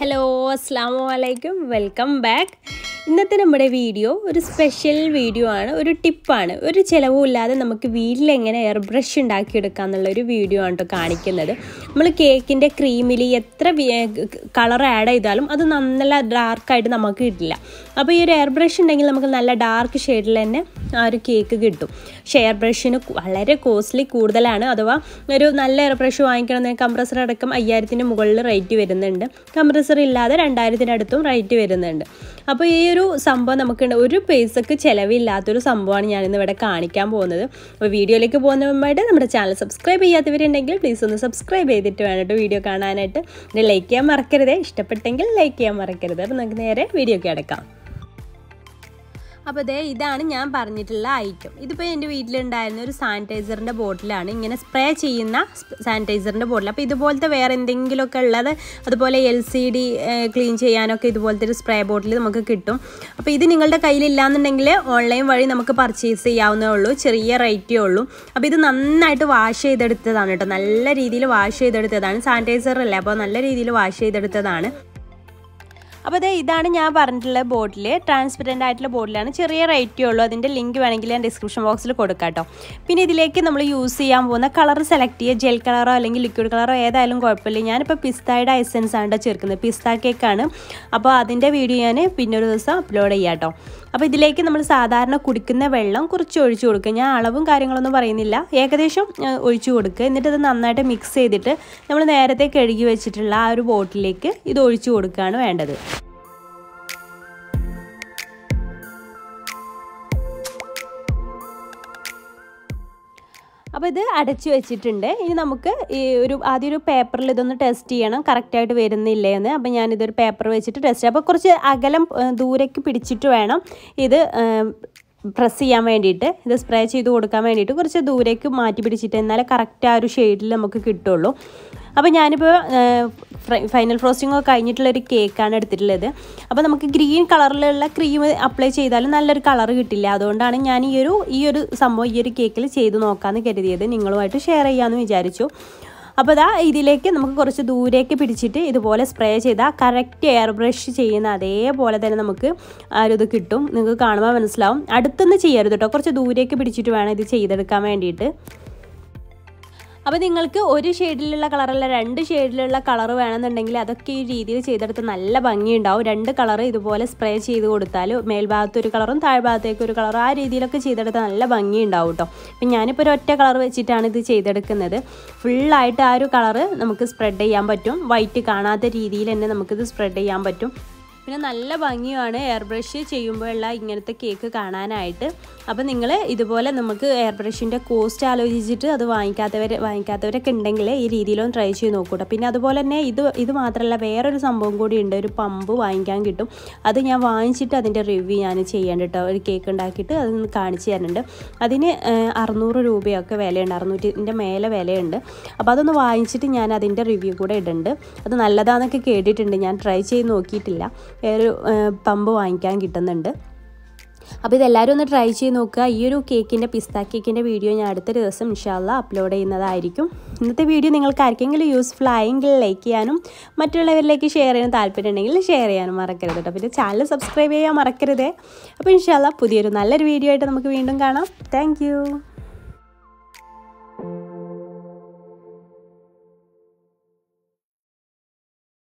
Hello അസ്സലാമു അലൈക്കും welcome back. ഇന്നത്തെ നമ്മുടെ വീഡിയോ ഒരു സ്പെഷ്യൽ വീഡിയോ ആണ്, ഒരു ടിപ്പാണ്. ഒരു ചിലവുമില്ലാതെ നമുക്ക് വീട്ടിലെങ്ങനെ എയർ ബ്രഷ് ഉണ്ടാക്കിയെടുക്കുക എന്നുള്ളൊരു വീഡിയോ ആണ് കാണിക്കുന്നത്. നമ്മൾ കേക്കിൻ്റെ ക്രീമിൽ എത്ര കളർ ആഡ് ചെയ്താലും അത് നല്ല ഡാർക്കായിട്ട് നമുക്ക് കിട്ടില്ല. അപ്പോൾ ഈ ഒരു എയർ ബ്രഷ് ഉണ്ടെങ്കിൽ നമുക്ക് നല്ല ഡാർക്ക് ഷെയ്ഡിൽ തന്നെ ആ ഒരു കേക്ക് കിട്ടും. പക്ഷേ എയർ ബ്രഷിന് വളരെ കോസ്റ്റ്ലി കൂടുതലാണ്. അഥവാ ഒരു നല്ല എയർ ബ്രഷ് വാങ്ങിക്കണമെങ്കിൽ കംപ്രസർ അടക്കം 5000-ന് മുകളിൽ റേറ്റ് വരുന്നുണ്ട്. കംപ്രസർ ഇല്ലാതെ 2000-ന് അടുത്തും റേറ്റ് വരുന്നുണ്ട്. അപ്പോൾ ഈ ഒരു സംഭവം നമുക്ക് ഒരു പൈസക്ക് ചിലവില്ലാത്തൊരു സംഭവമാണ് ഞാനിന്ന് ഇവിടെ കാണിക്കാൻ പോകുന്നത്. അപ്പോൾ വീഡിയോയിലേക്ക് പോകുന്ന മുമ്പായിട്ട് നമ്മുടെ ചാനൽ സബ്സ്ക്രൈബ് ചെയ്യാത്തവരുണ്ടെങ്കിൽ പ്ലീസ് ഒന്ന് സബ്സ്ക്രൈബ് ചെയ്തിട്ട് വേണം വീഡിയോ കാണാനായിട്ട്. പിന്നെ ലൈക്ക് ചെയ്യാൻ മറക്കരുത്, ഇഷ്ടപ്പെട്ടെങ്കിൽ ലൈക്ക് ചെയ്യാൻ മറക്കരുത്. അപ്പോൾ നമുക്ക് നേരെ വീഡിയോയ്ക്ക് കിടക്കാം. അപ്പോൾ ഇതാണ് ഞാൻ പറഞ്ഞിട്ടുള്ള ഐറ്റം. ഇതിപ്പോൾ എൻ്റെ വീട്ടിലുണ്ടായിരുന്ന ഒരു സാനിറ്റൈസറിൻ്റെ ബോട്ടിലാണ്, ഇങ്ങനെ സ്പ്രേ ചെയ്യുന്ന സാനിറ്റൈസറിൻ്റെ ബോട്ടിൽ. അപ്പോൾ ഇതുപോലത്തെ വേറെ എന്തെങ്കിലുമൊക്കെ ഉള്ളത്, അതുപോലെ LCD ക്ലീൻ ചെയ്യാനൊക്കെ ഇതുപോലത്തെ ഒരു സ്പ്രേ ബോട്ടിൽ നമുക്ക് കിട്ടും. അപ്പോൾ ഇത് നിങ്ങളുടെ കയ്യിലില്ലാന്നുണ്ടെങ്കിൽ ഓൺലൈൻ വഴി നമുക്ക് പർച്ചേസ് ചെയ്യാവുന്നേ ഉള്ളൂ, ചെറിയ റേറ്റേ ഉള്ളൂ. അപ്പോൾ ഇത് നന്നായിട്ട് വാഷ് ചെയ്തെടുത്തതാണ് കേട്ടോ, നല്ല രീതിയിൽ വാഷ് ചെയ്തെടുത്തതാണ്. സാനിറ്റൈസർ അല്ലേ, അപ്പോൾ നല്ല രീതിയിൽ വാഷ് ചെയ്തെടുത്തതാണ്. അപ്പോൾ ഇതാണ് ഞാൻ പറഞ്ഞിട്ടുള്ള ബോട്ടിൽ, ട്രാൻസ്പെറൻ്റ് ആയിട്ടുള്ള ബോട്ടിലാണ്, ചെറിയ റേറ്റേ ഉള്ളൂ. അതിൻ്റെ ലിങ്ക് വേണമെങ്കിൽ ഞാൻ ഡിസ്ക്രിപ്ഷൻ ബോക്സിൽ കൊടുക്കാം കേട്ടോ. പിന്നെ ഇതിലേക്ക് നമ്മൾ യൂസ് ചെയ്യാൻ പോകുന്ന കളർ സെലക്ട് ചെയ്യുക. ജെൽ കളറോ അല്ലെങ്കിൽ ലിക്വിഡ് കളറോ ഏതായാലും കുഴപ്പമില്ല. ഞാനിപ്പോൾ പിസ്തായുടെ എസൻസ് ആണ് ചേർക്കുന്നത്, പിസ്ത കേക്കാണ്. അപ്പോൾ അതിൻ്റെ വീഡിയോ ഞാൻ പിന്നെ ഒരു ദിവസം അപ്ലോഡ് ചെയ്യാം കേട്ടോ. അപ്പോൾ ഇതിലേക്ക് നമ്മൾ സാധാരണ കുടിക്കുന്ന വെള്ളം കുറച്ച് ഒഴിച്ചു കൊടുക്കുക. ഞാൻ അളവും കാര്യങ്ങളൊന്നും പറയുന്നില്ല, ഏകദേശം ഒഴിച്ചു കൊടുക്കുക. എന്നിട്ട് ഇത് നന്നായിട്ട് മിക്സ് ചെയ്തിട്ട് നമ്മൾ നേരത്തെ കഴുകി വെച്ചിട്ടുള്ള ആ ഒരു ബോട്ടിലേക്ക് ഇത് ഒഴിച്ചു കൊടുക്കുകയാണ് വേണ്ടത്. അപ്പോൾ ഇത് അടച്ചു വെച്ചിട്ടുണ്ട്. ഇനി നമുക്ക് ആദ്യം ഒരു പേപ്പറിൽ ഇതൊന്ന് ടെസ്റ്റ് ചെയ്യണം, കറക്റ്റായിട്ട് വരുന്നില്ലേ എന്ന്. അപ്പോൾ ഞാനിതൊരു പേപ്പർ വെച്ചിട്ട് ടെസ്റ്റ് ചെയ്യാം. അപ്പോൾ കുറച്ച് അകലം ദൂരേക്ക് പിടിച്ചിട്ട് വേണം ഇത് പ്രസ് ചെയ്യാൻ വേണ്ടിയിട്ട്, ഇത് സ്പ്രേ ചെയ്ത് കൊടുക്കാൻ വേണ്ടിയിട്ട് കുറച്ച് ദൂരേക്ക് മാറ്റി പിടിച്ചിട്ട്, എന്നാലേ കറക്റ്റ് ആ ഒരു ഷെയ്ഡിൽ നമുക്ക് കിട്ടുള്ളൂ. അപ്പോൾ ഞാനിപ്പോൾ ഫൈനൽ ഫ്രോസ്റ്റിംഗ് ഒക്കെ കഴിഞ്ഞിട്ടുള്ളൊരു കേക്കാണ് എടുത്തിട്ടുള്ളത്. അപ്പോൾ നമുക്ക് ഗ്രീൻ കളറിലുള്ള ക്രീം അപ്ലൈ ചെയ്താലും നല്ലൊരു കളർ കിട്ടില്ല. അതുകൊണ്ടാണ് ഞാൻ ഈ ഒരു സംഭവം ഈ ഒരു കേക്കിൽ ചെയ്ത് നോക്കാമെന്ന് കരുതിയത്, നിങ്ങളുമായിട്ട് ഷെയർ ചെയ്യാമെന്ന് വിചാരിച്ചു. അപ്പോൾ ഇതിലേക്ക് നമുക്ക് കുറച്ച് ദൂരേക്ക് പിടിച്ചിട്ട് ഇതുപോലെ സ്പ്രേ ചെയ്താൽ കറക്റ്റ് എയർ ബ്രഷ് ചെയ്യുന്ന അതേപോലെ തന്നെ നമുക്ക് ആ ഒരു ഇത് കിട്ടും. നിങ്ങൾക്ക് കാണുമ്പോൾ മനസ്സിലാവും. അടുത്തൊന്നും ചെയ്യരുത് കേട്ടോ, കുറച്ച് ദൂരേക്ക് പിടിച്ചിട്ട് വേണം ഇത് ചെയ്തെടുക്കാൻ വേണ്ടിയിട്ട്. അപ്പോൾ നിങ്ങൾക്ക് ഒരു ഷെയ്ഡിലുള്ള കളറല്ല 2 ഷെയ്ഡിലുള്ള കളർ വേണമെന്നുണ്ടെങ്കിൽ അതൊക്കെ ഈ രീതിയിൽ ചെയ്തെടുത്ത് നല്ല ഭംഗിയുണ്ടാവും. 2 കളർ ഇതുപോലെ സ്പ്രേ ചെയ്ത് കൊടുത്താൽ മേൽഭാഗത്ത് ഒരു കളറും താഴ്ഭാഗത്തേക്ക് ഒരു കളറും ആ രീതിയിലൊക്കെ ചെയ്തെടുത്താൽ നല്ല ഭംഗിയുണ്ടാവും കേട്ടോ. അപ്പം ഞാനിപ്പോൾ ഒരു ഒറ്റ കളർ വെച്ചിട്ടാണ് ഇത് ചെയ്തെടുക്കുന്നത്. ഫുള്ളായിട്ട് ആ ഒരു കളറ് നമുക്ക് സ്പ്രെഡ് ചെയ്യാൻ പറ്റും, വൈറ്റ് കാണാത്ത രീതിയിൽ തന്നെ നമുക്കിത് സ്പ്രെഡ് ചെയ്യാൻ പറ്റും. പിന്നെ നല്ല ഭംഗിയാണ് എയർ ബ്രഷ് ചെയ്യുമ്പോഴുള്ള ഇങ്ങനത്തെ കേക്ക് കാണാനായിട്ട്. അപ്പോൾ നിങ്ങൾ ഇതുപോലെ നമുക്ക് എയർ ബ്രഷിൻ്റെ കോസ്റ്റ് ആലോചിച്ചിട്ട് അത് വാങ്ങിക്കാത്തവരൊക്കെ ഉണ്ടെങ്കിൽ ഈ രീതിയിലൊന്ന് ട്രൈ ചെയ്ത് നോക്കൂട്ടോ. പിന്നെ അതുപോലെ തന്നെ ഇത് മാത്രമല്ല വേറൊരു സംഭവം കൂടി ഉണ്ട്, ഒരു പമ്പ് വാങ്ങിക്കാൻ കിട്ടും. അത് ഞാൻ വാങ്ങിച്ചിട്ട് അതിൻ്റെ റിവ്യൂ ഞാൻ ചെയ്യേണ്ട കേട്ടോ. ഒരു കേക്ക് ഉണ്ടാക്കിയിട്ട് അതൊന്ന് കാണിച്ചു തരുന്നുണ്ട്. അതിന് 600 രൂപയൊക്കെ വിലയുണ്ട്, 600-ൻ്റെ മേലെ വിലയുണ്ട്. അപ്പോൾ അതൊന്ന് വാങ്ങിച്ചിട്ട് ഞാൻ അതിൻ്റെ റിവ്യൂ കൂടെ ഇടുന്നുണ്ട്. അത് നല്ലതാണെന്നൊക്കെ കേട്ടിട്ടുണ്ട്, ഞാൻ ട്രൈ ചെയ്ത് നോക്കിയിട്ടില്ല. ഒരു പമ്പ് വാങ്ങിക്കാൻ കിട്ടുന്നുണ്ട്. അപ്പോൾ ഇതെല്ലാവരും ഒന്ന് ട്രൈ ചെയ്ത് നോക്കുക. ഈ ഒരു പിസ്ത കേക്കിൻ്റെ വീഡിയോ ഞാൻ അടുത്തൊരു ദിവസം ഇൻഷാ അല്ലാഹ് അപ്ലോഡ് ചെയ്യുന്നതായിരിക്കും. ഇന്നത്തെ വീഡിയോ നിങ്ങൾക്ക് ആർക്കെങ്കിലും യൂസ്ഫുൾ ആയെങ്കിൽ ലൈക്ക് ചെയ്യാനും മറ്റുള്ളവരിലേക്ക് ഷെയർ ചെയ്യാൻ താല്പര്യം ഉണ്ടെങ്കിൽ ഷെയർ ചെയ്യാനും മറക്കരുത് കേട്ടോ. പിന്നെ ചാനൽ സബ്സ്ക്രൈബ് ചെയ്യാൻ മറക്കരുതേ. അപ്പോൾ ഇൻഷാ അല്ലാഹ് പുതിയൊരു നല്ലൊരു വീഡിയോ ആയിട്ട് നമുക്ക് വീണ്ടും കാണാം. താങ്ക്